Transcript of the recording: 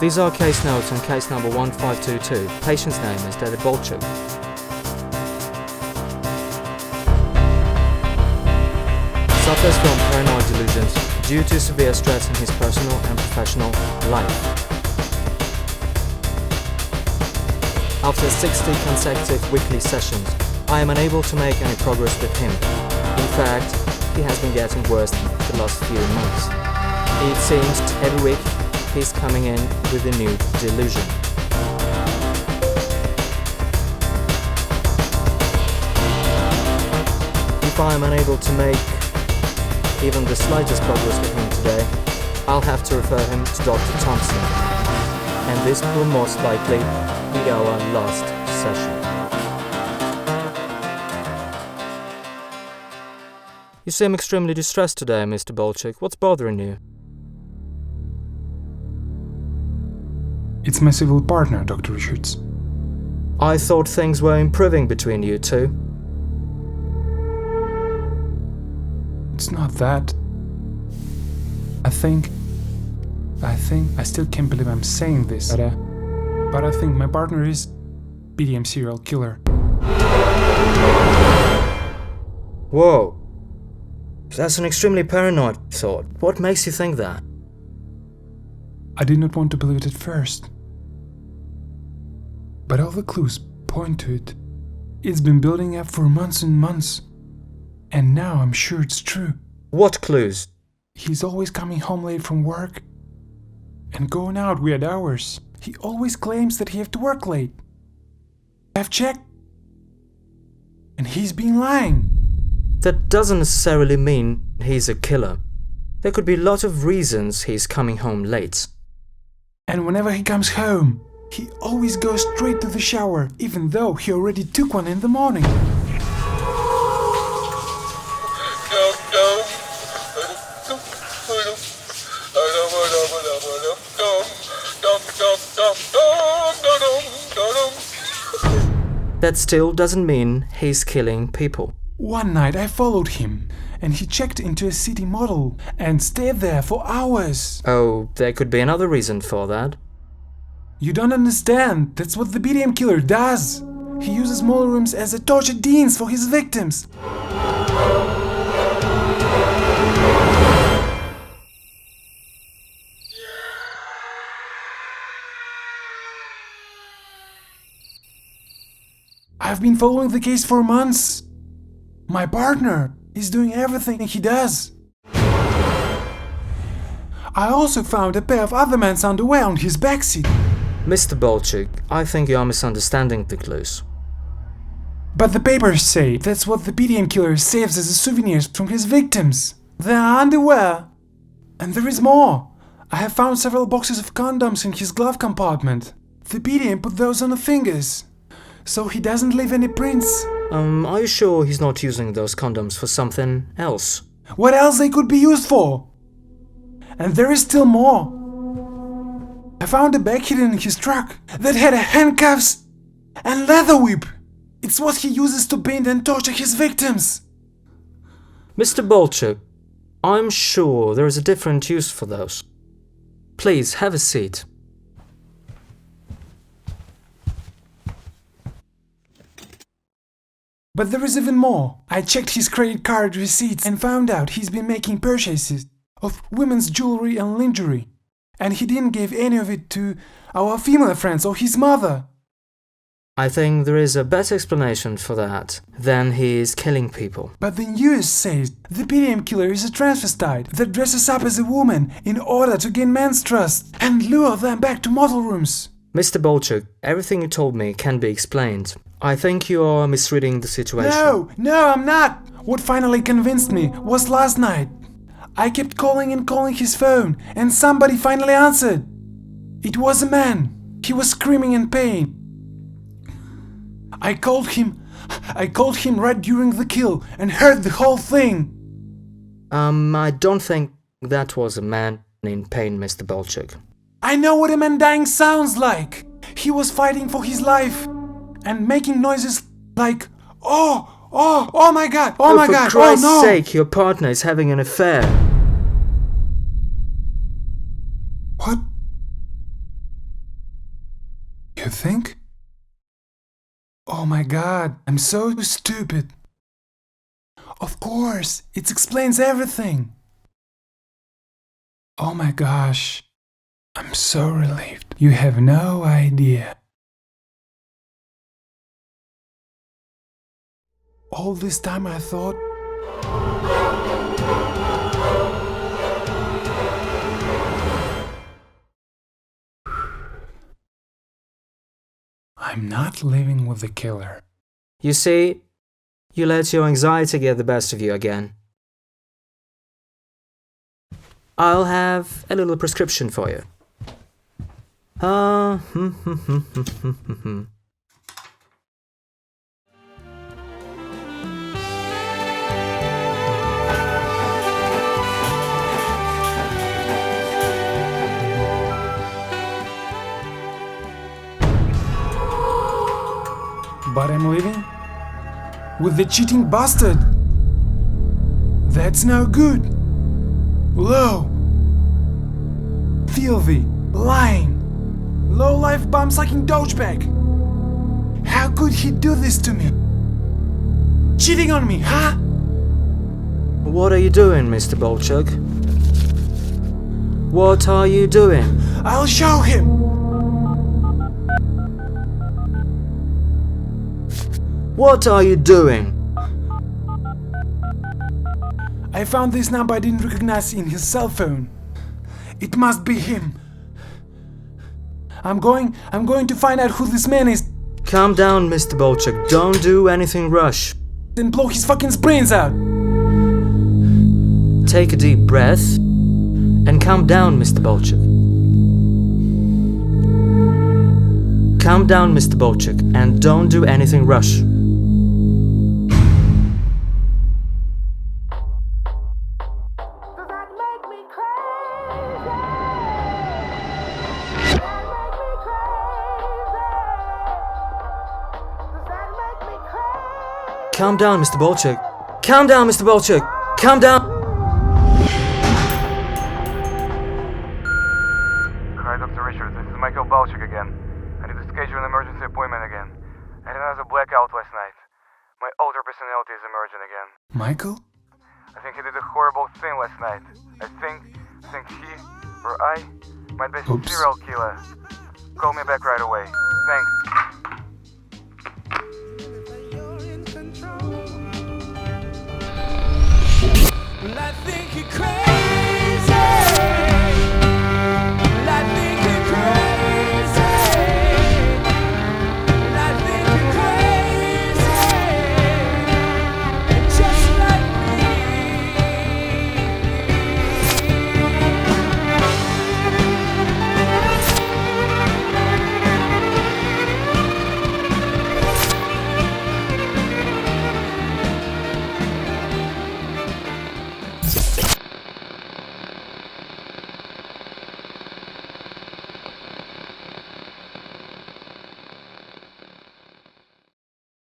These are case notes on case number 1522. Patient's name is David Bolchuk. Suffers from paranoid delusions due to severe stress in his personal and professional life. After 60 consecutive weekly sessions, I am unable to make any progress with him. In fact, he has been getting worse the last few months. It seems every week he's coming in with a new delusion. If I am unable to make even the slightest progress with him today, I'll have to refer him to Dr. Thompson, and this will most likely be our last session. You seem extremely distressed today, Mr. Bolchuk. What's bothering you? It's my civil partner, Dr. Richards. I thought things were improving between you two. It's not that. I still can't believe I'm saying this, but I think my partner is BDM serial killer. Whoa. That's an extremely paranoid thought. What makes you think that? I did not want to believe it at first, but all the clues point to it. It's been building up for months and months, and now I'm sure it's true. What clues? He's always coming home late from work and going out weird hours. He always claims that he has to work late. I've checked, and he's been lying. That doesn't necessarily mean he's a killer. There could be a lot of reasons he's coming home late. And whenever he comes home, he always goes straight to the shower, even though he already took one in the morning. That still doesn't mean he's killing people. One night I followed him, and he checked into a city model and stayed there for hours. Oh, there could be another reason for that. You don't understand. That's what the BDM killer does. He uses model rooms as a torture deans for his victims. I've been following the case for months. My partner is doing everything he does. I also found a pair of other men's underwear on his backseat. Mr. Bolchuk, I think you are misunderstanding the clues. But the papers say that's what the BDM killer saves as souvenirs from his victims. Their underwear. And there is more. I have found several boxes of condoms in his glove compartment. The BDM put those on the fingers, so he doesn't leave any prints. Are you sure he's not using those condoms for something else? What else they could be used for? And there is still more. I found a bag hidden in his truck that had handcuffs and leather whip. It's what he uses to paint and torture his victims. Mr. Bolchuk, I'm sure there is a different use for those. Please, have a seat. But there is even more. I checked his credit card receipts and found out he's been making purchases of women's jewelry and lingerie. And he didn't give any of it to our female friends or his mother. I think there is a better explanation for that than he is killing people. But the news says the BDM killer is a transvestite that dresses up as a woman in order to gain men's trust and lure them back to model rooms. Mr. Bolchuk, everything you told me can be explained. I think you are misreading the situation. No, I'm not. What finally convinced me was last night. I kept calling and calling his phone, and somebody finally answered. It was a man. He was screaming in pain. I called him right during the kill and heard the whole thing. I don't think that was a man in pain, Mr. Bolchuk. I know what a man dying sounds like. He was fighting for his life and making noises like, oh my god, oh my god, for Christ's oh no. sake, your partner is having an affair. What? You think? Oh my god, I'm so stupid. Of course, it explains everything. Oh my gosh, I'm so relieved. You have no idea. All this time I thought... I'm not living with the killer. You see, you let your anxiety get the best of you again. I'll have a little prescription for you. But I'm leaving with the cheating bastard. That's no good. Low, filthy, lying, low-life bum-sucking douchebag. How could he do this to me? Cheating on me, huh? What are you doing, Mr. Bolchuk? What are you doing? I'll show him. What are you doing? I found this number I didn't recognize in his cell phone. It must be him. I'm going to find out who this man is. Calm down, Mr. Bolchuk. Don't do anything rash. Then blow his fucking brains out. Take a deep breath and calm down, Mr. Bolchuk. Calm down, Mr. Bolchuk, and don't do anything rash. Calm down, Mr. Bolchuk. Calm down, Mr. Bolchuk. Calm down. Hi, Dr. Richards. This is Michael Bolchuk again. I need to schedule an emergency appointment again. I had another blackout last night. My older personality is emerging again. Michael? I think he did a horrible thing last night. I think he or I might be a serial killer. Call me back right away. Thanks. I think you're crazy.